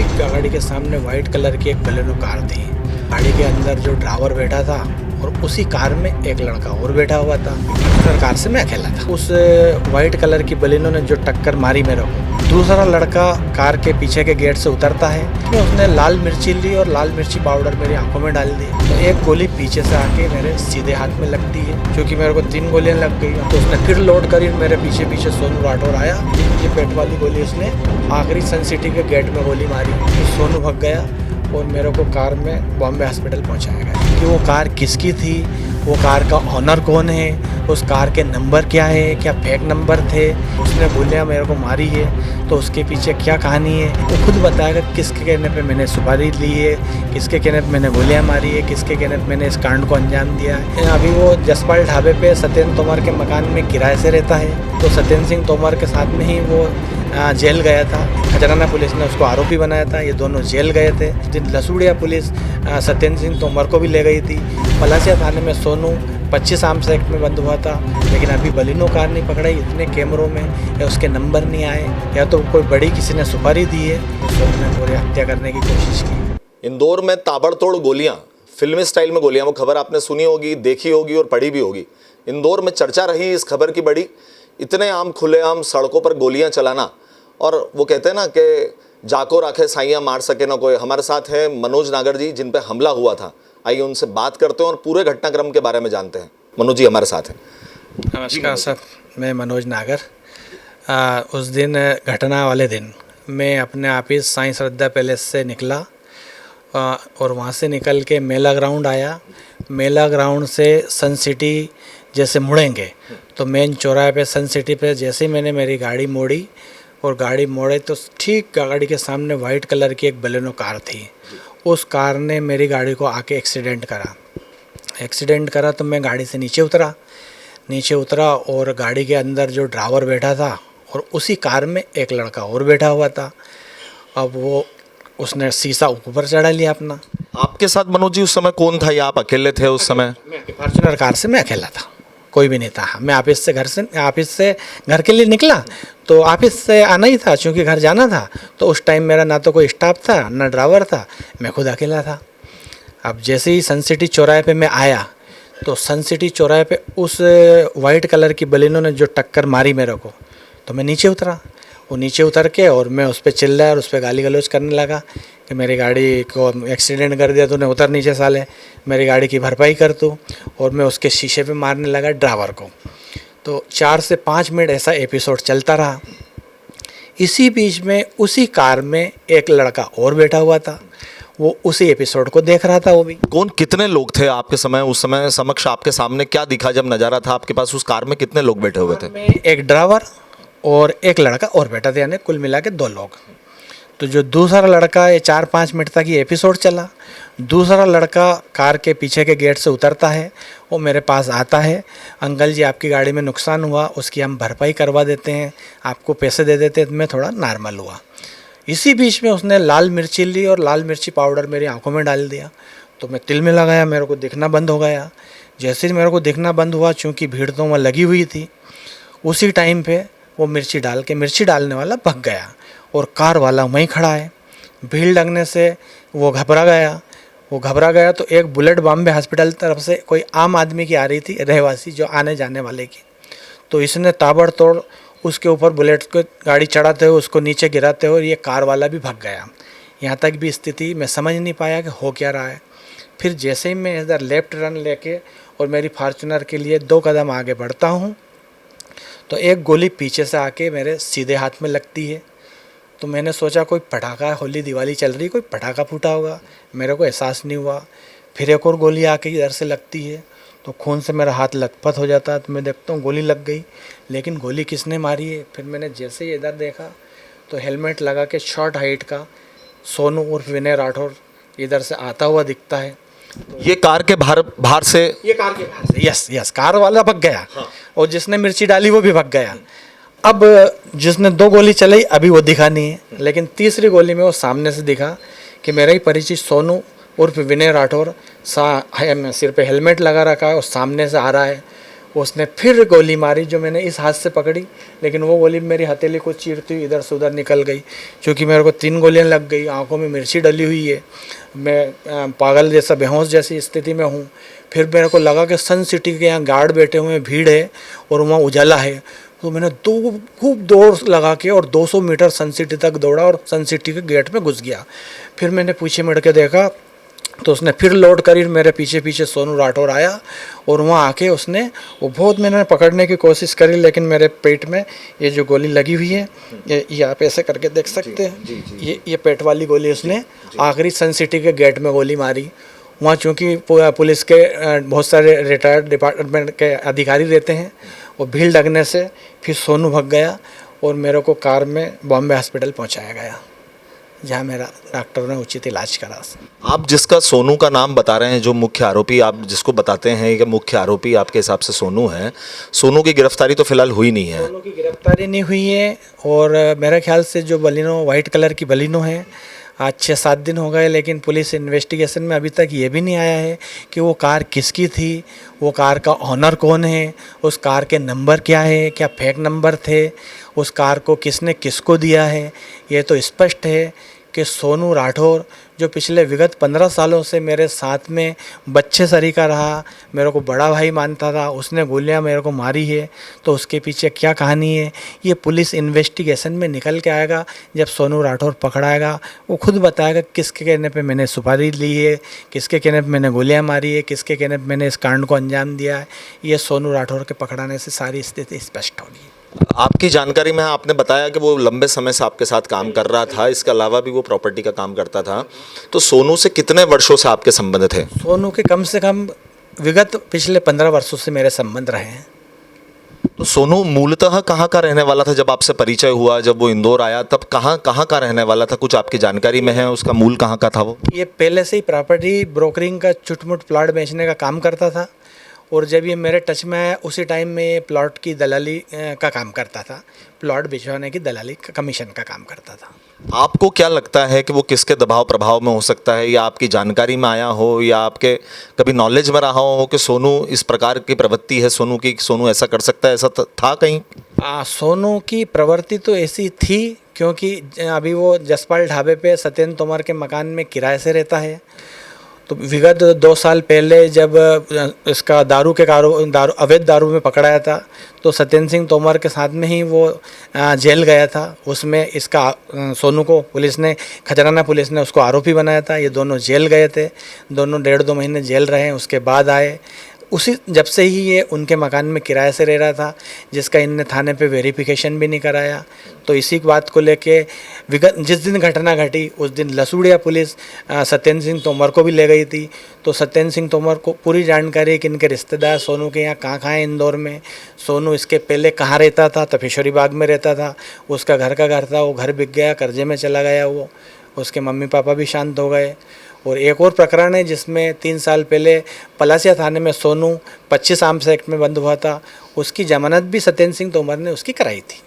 ठीक गाड़ी के सामने वाइट कलर की एक बलेनो कार थी। गाड़ी के अंदर जो ड्राइवर बैठा था और उसी कार में एक लड़का और बैठा हुआ था। कार से मैं अकेला था। उस वाइट कलर की बलेनो ने जो टक्कर मारी मेरे को, दूसरा लड़का कार के पीछे के गेट से उतरता है। उसने लाल मिर्ची ली और लाल मिर्ची पाउडर मेरी आंखों में डाल दी। तो एक गोली पीछे से आके मेरे सीधे हाथ में लगती है, क्योंकि मेरे को 3 गोलियां लग गई। तो उसने फिर लोड करी, मेरे पीछे पीछे सोनू राठौर आया। ये पेट वाली गोली उसने आखिरी सन सिटी के गेट में गोली मारी। तो सोनू भाग गया और मेरे को कार में बॉम्बे हॉस्पिटल पहुंचाया गया। कि वो कार किसकी थी, वो कार का ऑनर कौन है, उस कार के नंबर क्या है, क्या फेक नंबर थे, उसने गोलियां मेरे को मारी है तो उसके पीछे क्या कहानी है, वो खुद बताएगा। किसके कहने पे मैंने सुपारी ली है, किसके कहने पे मैंने गोलियां मारी है, किसके कहने पे मैंने इस कांड को अंजाम दिया है। अभी वो जसपाल ढाबे पे सत्येंद्र तोमर के मकान में किराए से रहता है। तो सत्येंद्र सिंह तोमर के साथ में ही वो जेल गया था। खजराना पुलिस ने उसको आरोपी बनाया था। ये दोनों जेल गए थे। दिन लसूड़िया पुलिस सत्येंद्र सिंह तोमर को भी ले गई थी। पलासिया थाने में सोनू 25 आर्म्स एक्ट में बंद हुआ था, लेकिन अभी बलिनो कार नहीं पकड़ाई। इतने कैमरों में या उसके नंबर नहीं आए, या तो कोई बड़ी किसी ने सुपारी दी है। सोनू ने पूरी हत्या करने की कोशिश की। इंदौर में ताबड़तोड़ गोलियां, फिल्मी स्टाइल में गोलियां, वो खबर आपने सुनी होगी, देखी होगी और पढ़ी भी होगी। इंदौर में चर्चा रही इस खबर की बड़ी। इतने आम खुलेआम सड़कों पर गोलियां चलाना, और वो कहते हैं ना कि जाको राखे साइयां मार सके ना कोई। हमारे साथ है मनोज नागर जी, जिन पे हमला हुआ था। आइए उनसे बात करते हैं और पूरे घटनाक्रम के बारे में जानते हैं। मनोज जी हमारे साथ हैं। नमस्कार सर, मैं मनोज नागर। उस दिन घटना वाले दिन मैं अपने ऑफिस साईं श्रद्धा पैलेस से निकला और वहाँ से निकल के मेला ग्राउंड आया। मेला ग्राउंड से सन सिटी जैसे मुड़ेंगे तो मेन चौराहे पे सन सिटी पे जैसे ही मैंने मेरी गाड़ी मोड़ी और गाड़ी मोड़े तो ठीक गाड़ी के सामने वाइट कलर की एक बलेनो कार थी। उस कार ने मेरी गाड़ी को आके एक्सीडेंट करा तो मैं गाड़ी से नीचे उतरा और गाड़ी के अंदर जो ड्राइवर बैठा था और उसी कार में एक लड़का और बैठा हुआ था। अब उसने शीशा ऊपर चढ़ा लिया अपना। आपके साथ मनोज जी उस समय कौन था, या आप अकेले थे उस समय? फॉर्च्यूनर कार से मैं अकेला था, कोई भी नहीं था। मैं ऑफिस से घर के लिए निकला तो ऑफिस से आना ही था, क्योंकि घर जाना था। तो उस टाइम मेरा ना तो कोई स्टाफ था ना ड्राइवर था, मैं खुद अकेला था। अब जैसे ही सन सिटी चौराहे पे मैं आया तो सन सिटी चौराहे पे उस वाइट कलर की बलिनो ने जो टक्कर मारी मेरे को, तो मैं नीचे उतरा। वो नीचे उतर के और मैं उस पर चिल्लाया और उस पर गाली गलौज करने लगा कि मेरी गाड़ी को एक्सीडेंट कर दिया तूने, उतर नीचे साले, मेरी गाड़ी की भरपाई कर तू। और मैं उसके शीशे पे मारने लगा ड्राइवर को। तो 4 से 5 मिनट ऐसा एपिसोड चलता रहा। इसी बीच में उसी कार में एक लड़का और बैठा हुआ था, वो उसी एपिसोड को देख रहा था। वो भी कौन, कितने लोग थे आपके समय, उस समय समक्ष आपके सामने क्या दिखा जब नज़ारा था आपके पास? उस कार में कितने लोग बैठे हुए थे? एक ड्राइवर और एक लड़का और बैठा था, यानी कुल मिला के 2 लोग। तो जो दूसरा लड़का, ये 4-5 मिनट तक ये एपिसोड चला। दूसरा लड़का कार के पीछे के गेट से उतरता है, वो मेरे पास आता है, अंकल जी आपकी गाड़ी में नुकसान हुआ, उसकी हम भरपाई करवा देते हैं, आपको पैसे दे देते हैं। तो मैं थोड़ा नॉर्मल हुआ। इसी बीच में उसने लाल मिर्ची ली और लाल मिर्ची पाउडर मेरी आंखों में डाल दिया। तो मैं तिल में लगाया, मेरे को दिखना बंद हो गया। जैसे ही मेरे को दिखना बंद हुआ, चूँकि भीड़ तो वहाँ लगी हुई थी, उसी टाइम पे वो मिर्ची डालने वाला भाग गया और कार वाला वहीं खड़ा है। भीड़ लगने से वो घबरा गया तो एक बुलेट बॉम्बे हॉस्पिटल तरफ से कोई आम आदमी की आ रही थी, रहवासी जो आने जाने वाले की। तो इसने ताबड़तोड़ उसके ऊपर बुलेट को गाड़ी चढ़ाते हुए उसको नीचे गिराते हुए ये कार वाला भी भाग गया। यहाँ तक भी स्थिति मैं समझ नहीं पाया कि हो क्या रहा है। फिर जैसे ही मैं इधर लेफ्ट रन लेके और मेरी फॉर्च्यूनर के लिए 2 कदम आगे बढ़ता हूँ तो एक गोली पीछे से आके मेरे सीधे हाथ में लगती है। तो मैंने सोचा कोई पटाखा, होली दिवाली चल रही, कोई पटाखा फूटा होगा, मेरे को एहसास नहीं हुआ। फिर एक और गोली आके इधर से लगती है तो खून से मेरा हाथ लथपथ हो जाता है। तो मैं देखता हूँ गोली लग गई, लेकिन गोली किसने मारी है? फिर मैंने जैसे ही इधर देखा तो हेलमेट लगा के शॉर्ट हाइट का सोनू उर्फ विनय राठौर इधर से आता हुआ दिखता है। ये कार के बाहर से यस, कार वाला भाग गया। हाँ। और जिसने मिर्ची डाली वो भी भाग गया। अब जिसने 2 गोली चलाई अभी वो दिखा नहीं है, लेकिन तीसरी गोली में वो सामने से दिखा कि मेरा ही परिचित सोनू उर्फ विनय राठौर सिर पे हेलमेट लगा रखा है और सामने से आ रहा है उसने फिर गोली मारी जो मैंने इस हाथ से पकड़ी, लेकिन वो गोली मेरी हथेली को चीरती हुई इधर से उधर निकल गई। क्योंकि मेरे को 3 गोलियां लग गई, आंखों में मिर्ची डली हुई है, मैं पागल जैसा बेहोश जैसी स्थिति में हूँ। फिर मेरे को लगा कि सन सिटी के यहाँ गार्ड बैठे हुए हैं, भीड़ है और वहाँ उजाला है। तो मैंने खूब दौड़ लगा के और 200 मीटर सन सिटी तक दौड़ा और सन सिटी के गेट में घुस गया। फिर मैंने पीछे मुड़ के देखा तो उसने फिर लोड करी, मेरे पीछे पीछे सोनू राठौर आया और वहाँ आके उसने वो बहुत मैंने पकड़ने की कोशिश करी, लेकिन मेरे पेट में ये जो गोली लगी हुई है, ये आप ऐसे करके देख सकते हैं, ये पेट वाली गोली उसने आखिरी सन सिटी के गेट में गोली मारी। वहाँ चूँकि पुलिस के बहुत सारे रिटायर्ड डिपार्टमेंट के अधिकारी रहते हैं, और भीड़ लगने से फिर सोनू भाग गया और मेरे को कार में बॉम्बे हॉस्पिटल पहुँचाया गया, जहाँ मेरा डॉक्टर ने उचित इलाज करा। आप जिसका सोनू का नाम बता रहे हैं, जो मुख्य आरोपी आप जिसको बताते हैं कि मुख्य आरोपी आपके हिसाब से सोनू है, सोनू की गिरफ्तारी तो फिलहाल हुई नहीं है? सोनू की गिरफ्तारी नहीं हुई है, और मेरे ख्याल से जो बलिनो वाइट कलर की बलिनो है, आज 6-7 दिन हो गए, लेकिन पुलिस इन्वेस्टिगेशन में अभी तक ये भी नहीं आया है कि वो कार किसकी थी, वो कार का ऑनर कौन है, उस कार के नंबर क्या है, क्या फेक नंबर थे, उस कार को किसने किसको दिया है। ये तो स्पष्ट है कि सोनू राठौर जो पिछले विगत 15 सालों से मेरे साथ में बच्चे सरीका रहा, मेरे को बड़ा भाई मानता था, उसने गोलियां मेरे को मारी है। तो उसके पीछे क्या कहानी है, ये पुलिस इन्वेस्टिगेशन में निकल के आएगा। जब सोनू राठौर पकड़ाएगा वो खुद बताएगा किसके कहने पे मैंने सुपारी ली है, किसके कहने पे मैंने गोलियां मारी है, किसके कहने पे मैंने इस कांड को अंजाम दिया है। ये सोनू राठौर के पकड़ाने से सारी स्थिति स्पष्ट होगी। आपकी जानकारी में आपने बताया कि वो लंबे समय से आपके साथ काम कर रहा था, इसके अलावा भी वो प्रॉपर्टी का काम करता था। तो सोनू से कितने वर्षों से आपके संबंध थे? सोनू के कम से कम विगत पिछले 15 वर्षों से मेरे संबंध रहे हैं। तो सोनू मूलतः कहाँ का रहने वाला था? जब आपसे परिचय हुआ, जब वो इंदौर आया, तब कहाँ का रहने वाला था? कुछ आपकी जानकारी में है? उसका मूल कहाँ का था वो? ये पहले से ही प्रॉपर्टी ब्रोकरिंग का चुटमुट प्लॉट बेचने का काम करता था, और जब ये मेरे टच में आया उसी टाइम में ये प्लॉट की दलाली का काम करता था, प्लॉट भिजवाने की दलाली कमीशन का काम करता था। आपको क्या लगता है कि वो किसके दबाव प्रभाव में हो सकता है, या आपकी जानकारी में आया हो, या आपके कभी नॉलेज में रहा हो कि सोनू इस प्रकार की प्रवृत्ति है सोनू की, सोनू ऐसा कर सकता है, ऐसा था कहीं? सोनू की प्रवृत्ति तो ऐसी थी, क्योंकि अभी वो जसपाल ढाबे पे सत्येंद्र तोमर के मकान में किराए से रहता है। तो विगत 2 साल पहले जब इसका अवैध दारू में पकड़ाया था, तो सत्येंद्र सिंह तोमर के साथ में ही वो जेल गया था। उसमें इसका सोनू को पुलिस ने, खजराना पुलिस ने उसको आरोपी बनाया था। ये दोनों जेल गए थे, दोनों 1.5-2 महीने जेल रहे। उसके बाद आए, उसी जब से ही ये उनके मकान में किराए से रह रहा था, जिसका इनने थाने पे वेरिफिकेशन भी नहीं कराया। तो इसी बात को लेके विगत जिस दिन घटना घटी उस दिन लसूड़िया पुलिस सत्येंद्र सिंह तोमर को भी ले गई थी। तो सत्येंद्र सिंह तोमर को पूरी जानकारी है कि इनके रिश्तेदार सोनू के यहाँ कहाँ हैं इंदौर में, सोनू इसके पहले कहाँ रहता था, तपेश्वरी बाग में रहता था। उसका घर का घर था, वो घर बिक गया, कर्जे में चला गया वो, उसके मम्मी पापा भी शांत हो गए। और एक और प्रकरण है जिसमें 3 साल पहले पलासिया थाने में सोनू 25 आर्म्स एक्ट में बंद हुआ था, उसकी जमानत भी सत्येंद्र सिंह तोमर ने उसकी कराई थी।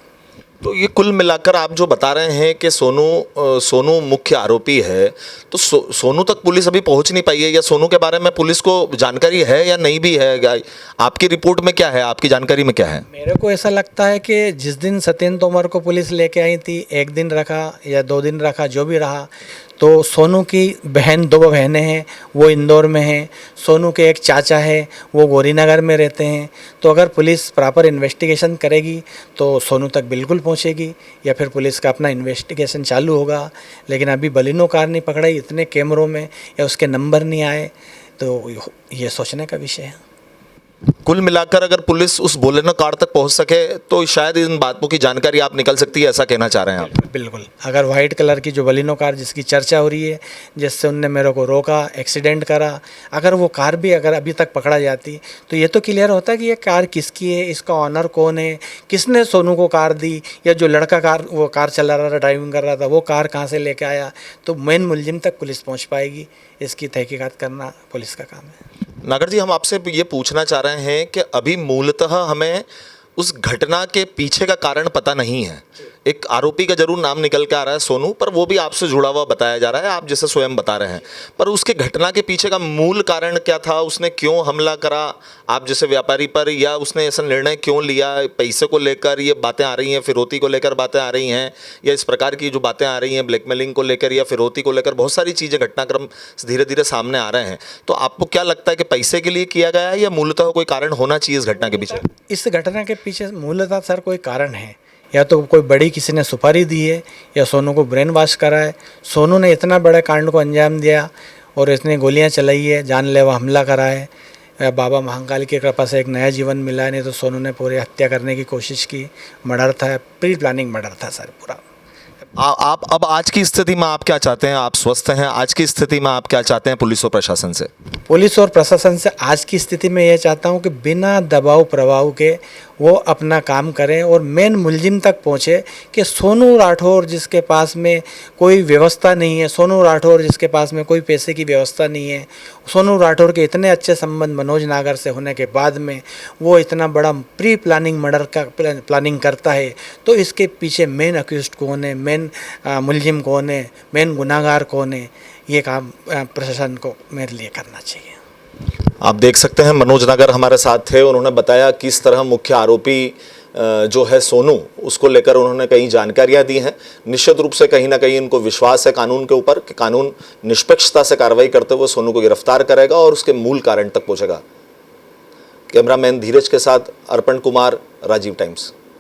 तो ये कुल मिलाकर आप जो बता रहे हैं कि सोनू मुख्य आरोपी है, तो सोनू तक पुलिस अभी पहुंच नहीं पाई है, या सोनू के बारे में पुलिस को जानकारी है या नहीं भी है? आपकी रिपोर्ट में क्या है, आपकी जानकारी में क्या है? मेरे को ऐसा लगता है कि जिस दिन सत्येंद्र तोमर को पुलिस लेके आई थी, 1 दिन रखा या 2 दिन रखा, जो भी रहा, तो सोनू की बहन, 2 बहनें हैं, वो इंदौर में हैं। सोनू के एक चाचा है, वो गौरीनगर में रहते हैं। तो अगर पुलिस प्रॉपर इन्वेस्टिगेशन करेगी तो सोनू तक बिल्कुल पहुंचेगी, या फिर पुलिस का अपना इन्वेस्टिगेशन चालू होगा। लेकिन अभी बलिनो कार नहीं पकड़ाई, इतने कैमरों में या उसके नंबर नहीं आए, तो ये सोचने का विषय है। कुल मिलाकर अगर पुलिस उस बोलेनो कार तक पहुंच सके तो शायद इन बातों की जानकारी आप निकल सकती है, ऐसा कहना चाह रहे हैं आप? बिल्कुल। अगर वाइट कलर की जो बलिनो कार जिसकी चर्चा हो रही है, जिससे उनने मेरे को रोका, एक्सीडेंट करा, अगर वो कार भी अगर अभी तक पकड़ा जाती तो ये तो क्लियर होता कि ये कार किसकी है, इसका ऑनर कौन है, किसने सोनू को कार दी, या जो लड़का वो कार चला रहा था, ड्राइविंग कर रहा था, वो कार कहाँ से लेके आया। तो मेन मुलजिम तक पुलिस पहुँच पाएगी। इसकी तहकीकात करना पुलिस का काम है। नागर जी, हम आपसे ये पूछना चाह रहे हैं कि अभी मूलतः हमें उस घटना के पीछे का कारण पता नहीं है। एक आरोपी का जरूर नाम निकल के आ रहा है सोनू, पर वो भी आपसे जुड़ा हुआ बताया जा रहा है, आप जैसे स्वयं बता रहे हैं। पर उसके घटना के पीछे का मूल कारण क्या था? उसने क्यों हमला करा आप जैसे व्यापारी पर, या उसने ऐसा निर्णय क्यों लिया? पैसे को लेकर ये बातें आ रही हैं, फिरौती को लेकर बातें आ रही हैं, या इस प्रकार की जो बातें आ रही हैं ब्लैकमेलिंग को लेकर या फिरौती को लेकर, बहुत सारी चीज़ें घटनाक्रम धीरे धीरे सामने आ रहे हैं। तो आपको क्या लगता है कि पैसे के लिए किया गया है या मूलतः कोई कारण होना चाहिए इस घटना के पीछे? इस घटना के पीछे मूलतः सर कोई कारण है, या तो कोई बड़ी किसी ने सुपारी दी है या सोनू को ब्रेन वॉश करा है। सोनू ने इतना बड़े कांड को अंजाम दिया और इसने गोलियां चलाई है, जानलेवा हमला करा है। बाबा महाकाल की कृपा से एक नया जीवन मिला है, नहीं तो सोनू ने पूरी हत्या करने की कोशिश की। मर्डर था, प्री प्लानिंग मर्डर था सर पूरा। आप अब आज की स्थिति में आप क्या चाहते हैं? आप स्वस्थ हैं, आज की स्थिति में आप क्या चाहते हैं पुलिस और प्रशासन से? पुलिस और प्रशासन से आज की स्थिति में ये चाहता हूँ कि बिना दबाव प्रभाव के वो अपना काम करें और मेन मुलजिम तक पहुँचे कि सोनू राठौर जिसके पास में कोई व्यवस्था नहीं है, सोनू राठौर जिसके पास में कोई पैसे की व्यवस्था नहीं है, सोनू राठौर के इतने अच्छे संबंध मनोज नागर से होने के बाद में वो इतना बड़ा प्री प्लानिंग मर्डर का प्लानिंग करता है, तो इसके पीछे मेन अक्यूज्ड कौन है, मेन मुलजिम कौन है, मेन गुनाहगार कौन है, ये काम प्रशासन को मेरे लिए करना चाहिए। आप देख सकते हैं मनोज नागर हमारे साथ थे, उन्होंने बताया किस तरह मुख्य आरोपी जो है सोनू, उसको लेकर उन्होंने कई जानकारियां दी हैं। निश्चित रूप से कहीं ना कहीं इनको विश्वास है कानून के ऊपर कि कानून निष्पक्षता से कार्रवाई करते हुए सोनू को गिरफ्तार करेगा और उसके मूल कारण तक पहुंचेगा। कैमरामैन धीरज के साथ अर्पण कुमार, राजीव टाइम्स।